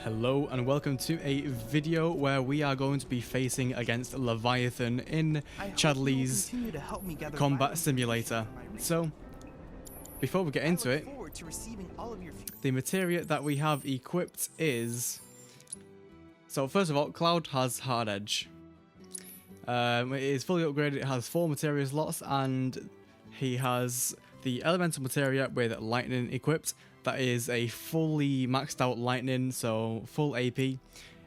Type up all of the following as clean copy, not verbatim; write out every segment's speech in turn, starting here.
Hello and welcome to a video where we are going to be facing against Leviathan in Chadley's combat simulator. So, before we get into it, the materia that we have equipped is... So first of all, Cloud has Hard Edge. It is fully upgraded, it has 4 materia slots, and he has the elemental materia with lightning equipped. That is a fully maxed out lightning, so full AP,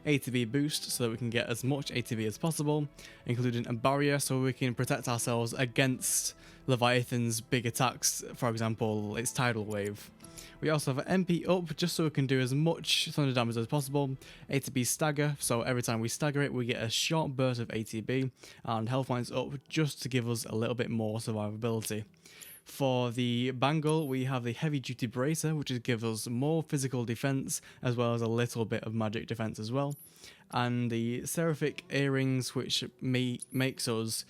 ATB boost so that we can get as much ATB as possible, including a barrier so we can protect ourselves against Leviathan's big attacks, for example its tidal wave. We also have an MP up just so we can do as much thunder damage as possible, ATB stagger, so every time we stagger it we get a short burst of ATB, and health points up just to give us a little bit more survivability. For the bangle, we have the heavy duty bracer, which gives us more physical defense as well as a little bit of magic defense as well, and the seraphic earrings, which makes us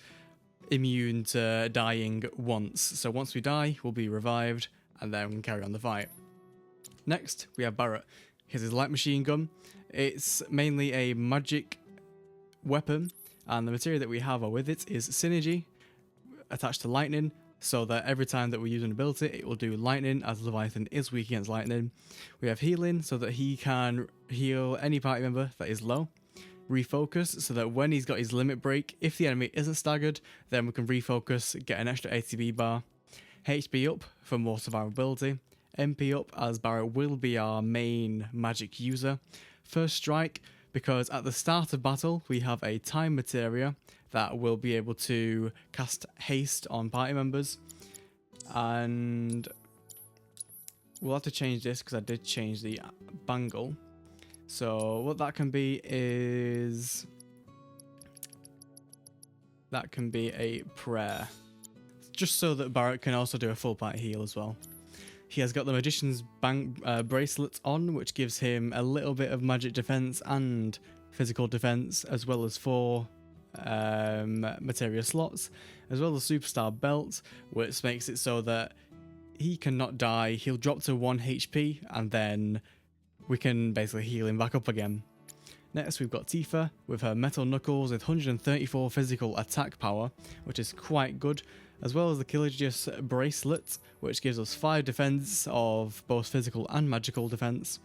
immune to dying once. So once we die, we'll be revived and then we can carry on the fight. Next, we have Barrett. Here's his light machine gun. It's mainly a magic weapon, and the materia that we have with it is synergy attached to lightning, so that every time that we use an ability, it will do lightning, as Leviathan is weak against lightning. We have healing, so that he can heal any party member that is low. Refocus, so that when he's got his limit break, if the enemy isn't staggered, then we can refocus, get an extra ATB bar. HP up for more survivability. MP up, as Barrett will be our main magic user. First strike, because at the start of battle, we have a time materia that will be able to cast haste on party members, and we'll have to change this because I did change the bangle. So what that can be is that can be a prayer, just so that Barrett can also do a full party heal as well. He has got the magician's bracelet on, which gives him a little bit of magic defense and physical defense, as well as 4 materia slots, as well as superstar belt, which makes it so that he cannot die. He'll drop to 1 HP and then we can basically heal him back up again. Next we've got Tifa with her metal knuckles with 134 physical attack power, which is quite good, as well as the Killigious bracelet, which gives us 5 defense of both physical and magical defense.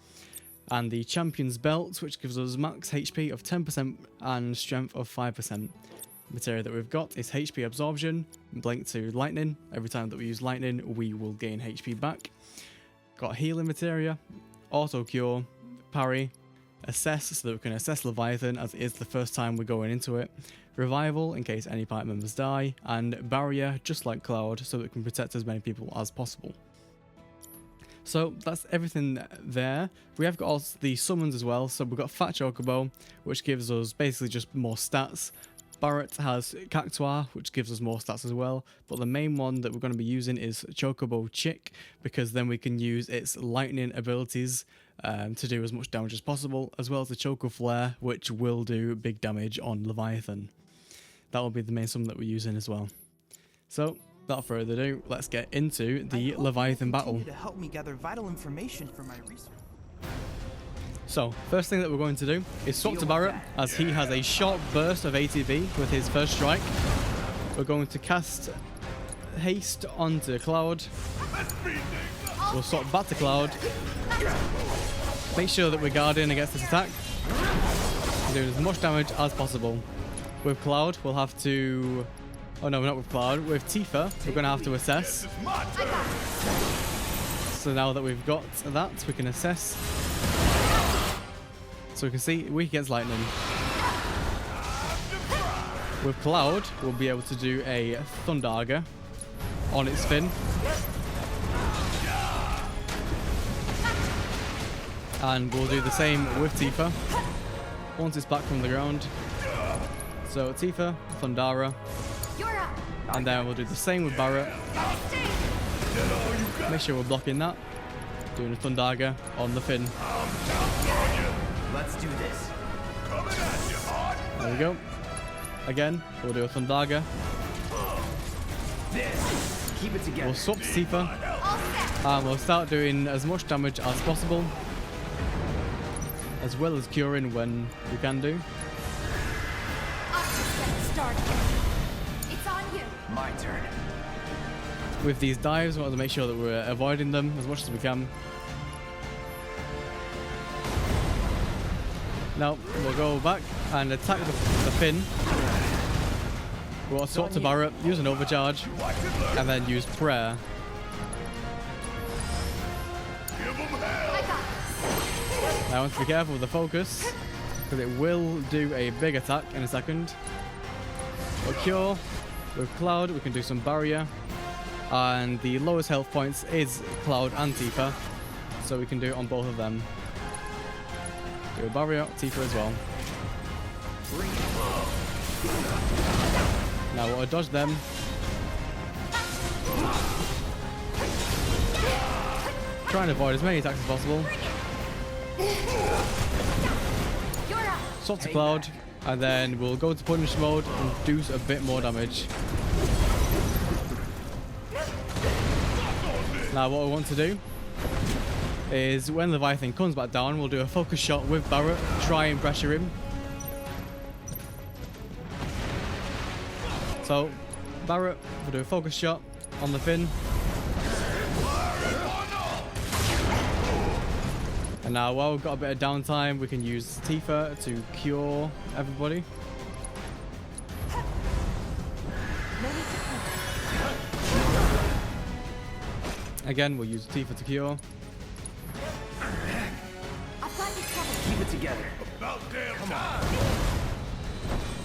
And the Champion's Belt, which gives us max HP of 10% and strength of 5%. The materia that we've got is HP Absorption, linked to Lightning. Every time that we use Lightning, we will gain HP back. Got Healing materia, Auto Cure, Parry, Assess, so that we can assess Leviathan as it is the first time we're going into it. Revival, in case any party members die. And Barrier, just like Cloud, so that we can protect as many people as possible. So that's everything there. We have got all the summons as well. So we've got Fat Chocobo, which gives us basically just more stats. Barrett has Cactuar, which gives us more stats as well. But the main one that we're going to be using is Chocobo Chick, because then we can use its lightning abilities to do as much damage as possible, as well as the Choco Flare, which will do big damage on Leviathan. That will be the main summon that we're using as well. So, without further ado, let's get into the Leviathan battle. To help me gather vital information for my research. So, first thing that we're going to do is swap to Barrett, as he has a short burst of ATB with his first strike. We're going to cast haste onto Cloud. We'll swap back to Cloud. Make sure that we're guarding against this attack, doing as much damage as possible. With Cloud, we'll have to... Oh no, not with Cloud. With Tifa, we're going to have to assess. So now that we've got that, we can assess. So we can see weak against lightning. With Cloud, we'll be able to do a Thundarga on its fin. And we'll do the same with Tifa once it's back from the ground. So Tifa, Thundara. And then we'll do the same with Barrett. Make sure we're blocking that. Doing a Thundarga on the fin. Let's do this. There we go. Again, we'll do a Thundarga. Keep it together. We'll swap to Tifa. And we'll start doing as much damage as possible. as well as curing when we can do. I'll just get started. It's on you. My turn. With these dives, we want to make sure that we're avoiding them as much as we can. Now, we'll go back and attack the fin. We'll swap to Barret, use an overcharge, and then use prayer. I got this. Now I want to be careful with the focus, because it will do a big attack in a second. We'll cure. With Cloud, we can do some barrier. And the lowest health points is Cloud and Tifa, so we can do it on both of them. Do a barrier, Tifa as well. Now we'll dodge them. Try and avoid as many attacks as possible. You're up. Swap to Cloud, and then we'll go to punish mode and do a bit more damage. Now what we want to do is when Leviathan comes back down, we'll do a focus shot with Barret, try and pressure him. So Barret will do a focus shot on the fin. And now while we've got a bit of downtime, we can use Tifa to cure everybody. Again, we'll use Tifa to cure. I've got you covered. Keep it together.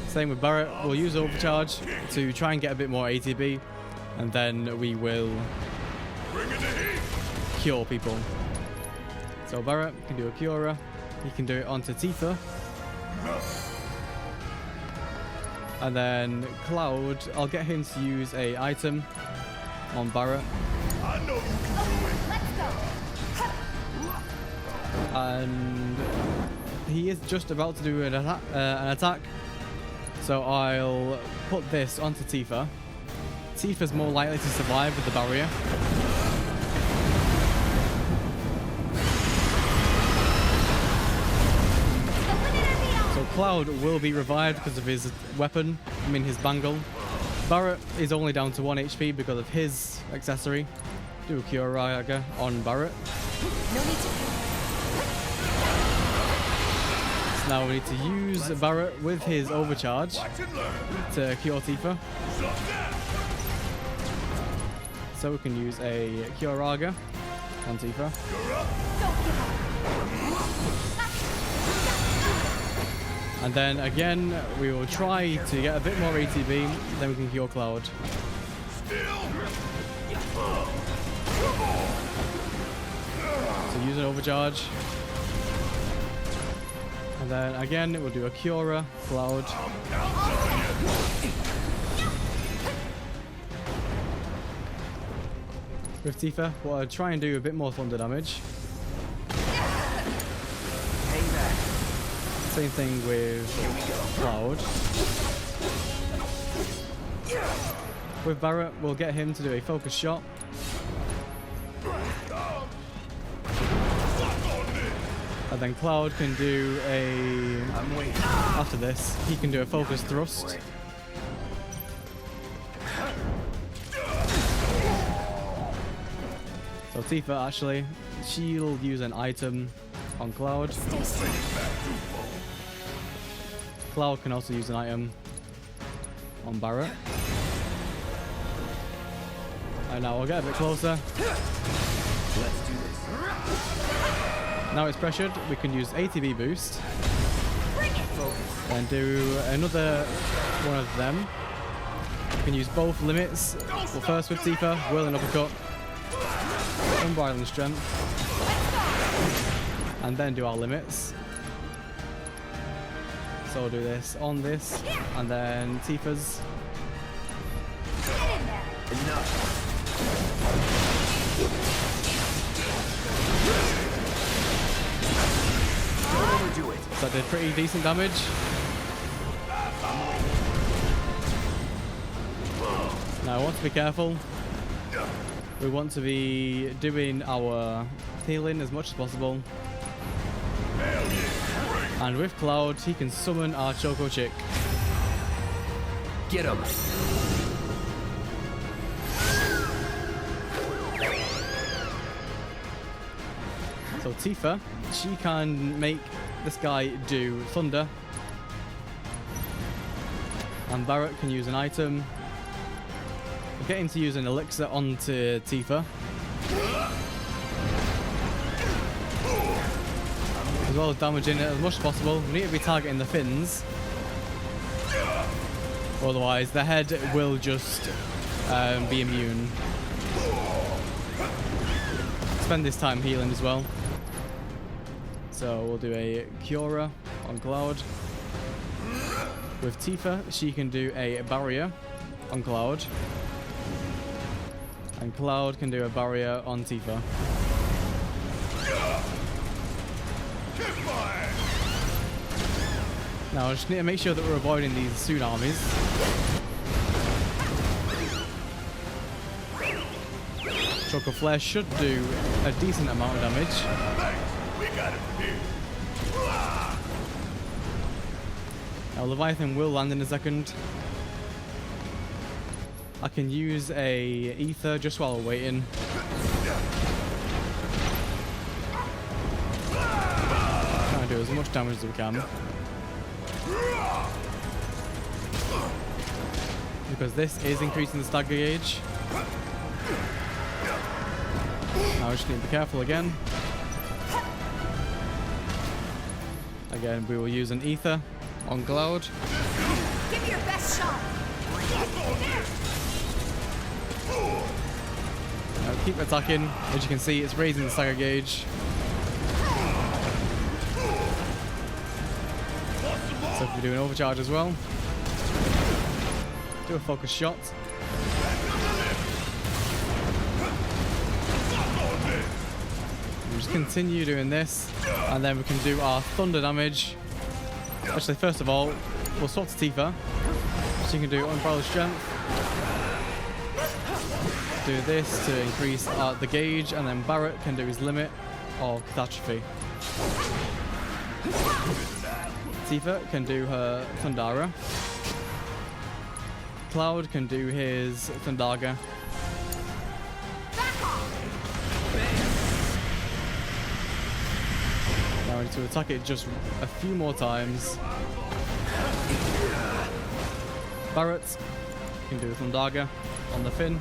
Same with Barret, we'll use overcharge to try and get a bit more ATB, and then we will cure people. So Barret can do a cure, he can do it onto Tifa. And then Cloud, I'll get him to use a item on Barret. Let's go. And he is just about to do an attack, so I'll put this onto Tifa. Tifa's more likely to survive with the barrier. So Cloud will be revived because of his weapon, his bangle. Barret is only down to 1 HP because of his accessory. Do a Cure Raga on Barret. No need to. So now we need to use Barret with his overcharge to cure Tifa. So we can use a Cure Raga on Tifa. Don't give up. And then again, we will try to get a bit more ATB, then we can cure Cloud. So use an overcharge. And then again, we'll do a Cura, Cloud. With Tifa, we'll try and do a bit more thunder damage. Same thing with Cloud. With Barret, we'll get him to do a focus shot. And then Cloud can do a... After this, he can do a focus thrust. So Tifa, actually, she'll use an item on Cloud. Stay safe. Cloud can also use an item on Barret. And now we'll get a bit closer. Let's do this. Now it's pressured, we can use ATB boost. And do another one of them. We can use both limits. Well, first with Tifa, whirl and uppercut. Unbridled strength. And then do our limits. So we'll do this on this, and then Tifa's. Enough. Don't overdo it. So that did pretty decent damage. Now I want to be careful. We want to be doing our healing as much as possible. And with Cloud, he can summon our Choco Chick. Get him. So Tifa, she can make this guy do thunder. And Barret can use an item. Get him to use an elixir onto Tifa. As well as damaging it as much as possible. We need to be targeting the fins. Otherwise, the head will just be immune. Spend this time healing as well. So we'll do a Cura on Cloud. With Tifa, she can do a barrier on Cloud. And Cloud can do a barrier on Tifa. Now I just need to make sure that we're avoiding these tsunamis. Choco Flare should do a decent amount of damage. Now Leviathan will land in a second. I can use a ether just while we're waiting. Trying to do as much damage as we can. Because this is increasing the stagger gauge. Now we just need to be careful again. Again, we will use an ether on Cloud. Give me your best shot. Now keep attacking. As you can see, it's raising the stagger gauge. So if we do an overcharge as well, do a focus shot. We just continue doing this, and then we can do our thunder damage. Actually, first of all, we'll swap to Tifa. So you can do unparalleled strength. Do this to increase the gauge, and then Barret can do his limit of catastrophe. Tifa can do her Thundara. Cloud can do his Thundaga. Now we need to attack it just a few more times. Barret can do a Thundaga on the fin.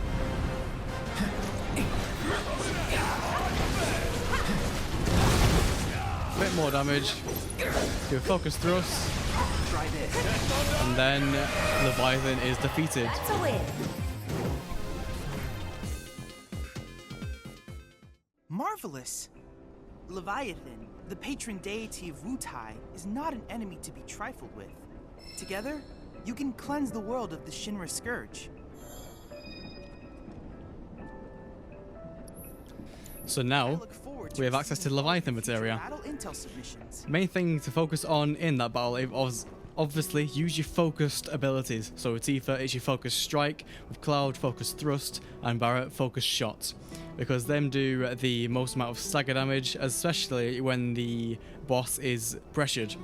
Bit more damage. Do a focus thrust. And then Leviathan is defeated. That's a win. Marvelous! Leviathan, the patron deity of Wutai, is not an enemy to be trifled with. Together, you can cleanse the world of the Shinra Scourge. So now, we have access to Leviathan Materia. Main thing to focus on in that battle is obviously use your focused abilities. So with Tifa, it's your focused strike, with Cloud, focused thrust, and Barret, focused shot. Because them do the most amount of stagger damage, especially when the boss is pressured.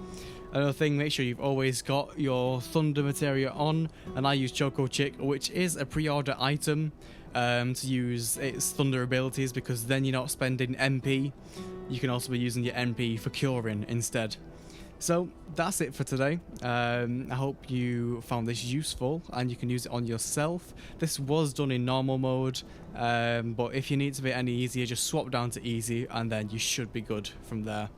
Another thing, make sure you've always got your Thunder Materia on, and I use Choco Chick, which is a pre-order item to use its Thunder abilities, because then you're not spending MP. You can also be using your MP for curing instead. So that's it for today. I hope you found this useful and you can use it on yourself. This was done in normal mode, but if you need to be any easier, just swap down to easy and then you should be good from there.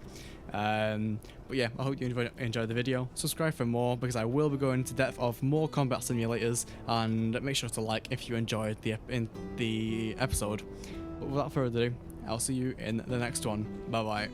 But yeah, I hope you enjoyed the video. Subscribe for more, because I will be going into depth of more combat simulators, and make sure to like if you enjoyed the episode. But without further ado, I'll see you in the next one. Bye bye.